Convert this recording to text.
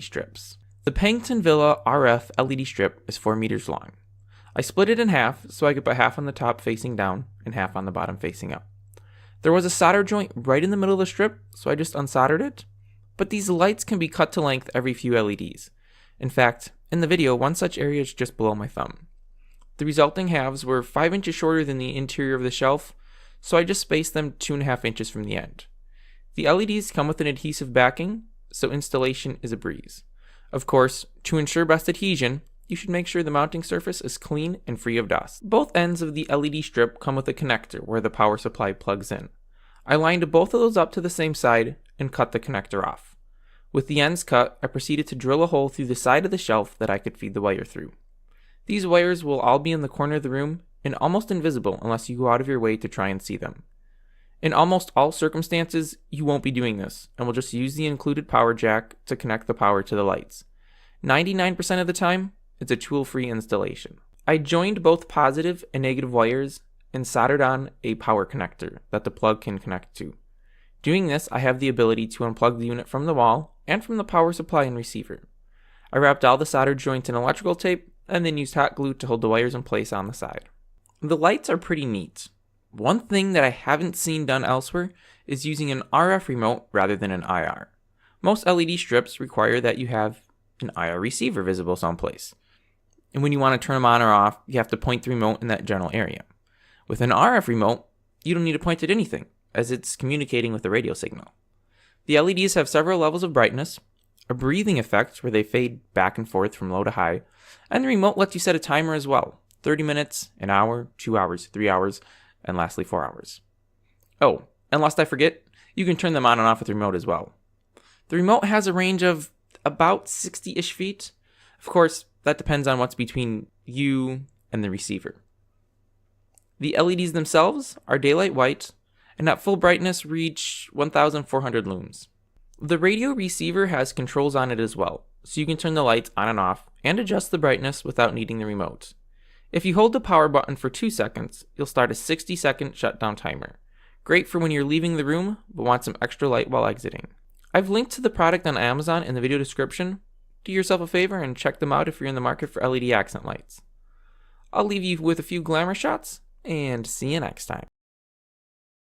strips. The Pangton Villa RF LED strip is 4 meters long. I split it in half so I could put half on the top facing down and half on the bottom facing up. There was a solder joint right in the middle of the strip, so I just unsoldered it. But these lights can be cut to length every few LEDs. In fact, in the video, one such area is just below my thumb. The resulting halves were 5 inches shorter than the interior of the shelf, so I just spaced them 2.5 inches from the end. The LEDs come with an adhesive backing, so installation is a breeze. Of course, to ensure best adhesion, you should make sure the mounting surface is clean and free of dust. Both ends of the LED strip come with a connector where the power supply plugs in. I lined both of those up to the same side and cut the connector off. With the ends cut, I proceeded to drill a hole through the side of the shelf that I could feed the wire through. These wires will all be in the corner of the room and almost invisible unless you go out of your way to try and see them. In almost all circumstances, you won't be doing this, and will just use the included power jack to connect the power to the lights. 99% of the time, it's a tool-free installation. I joined both positive and negative wires and soldered on a power connector that the plug can connect to. Doing this, I have the ability to unplug the unit from the wall and from the power supply and receiver. I wrapped all the soldered joints in electrical tape and then used hot glue to hold the wires in place on the side. The lights are pretty neat. One thing that I haven't seen done elsewhere is using an RF remote rather than an IR. Most LED strips require that you have an IR receiver visible someplace. And when you want to turn them on or off, you have to point the remote in that general area. With an RF remote, you don't need to point at anything, as it's communicating with the radio signal. The LEDs have several levels of brightness, a breathing effect where they fade back and forth from low to high, and the remote lets you set a timer as well, 30 minutes, an hour, 2 hours, 3 hours, and lastly 4 hours. Oh, and lest I forget, you can turn them on and off with the remote as well. The remote has a range of about 60-ish feet. Of course, that depends on what's between you and the receiver. The LEDs themselves are daylight white, and at full brightness reach 1400 lums. The radio receiver has controls on it as well, so you can turn the lights on and off and adjust the brightness without needing the remote. If you hold the power button for 2 seconds, you'll start a 60-second shutdown timer. Great for when you're leaving the room, but want some extra light while exiting. I've linked to the product on Amazon in the video description. Do yourself a favor and check them out if you're in the market for LED accent lights. I'll leave you with a few glamour shots, and see you next time.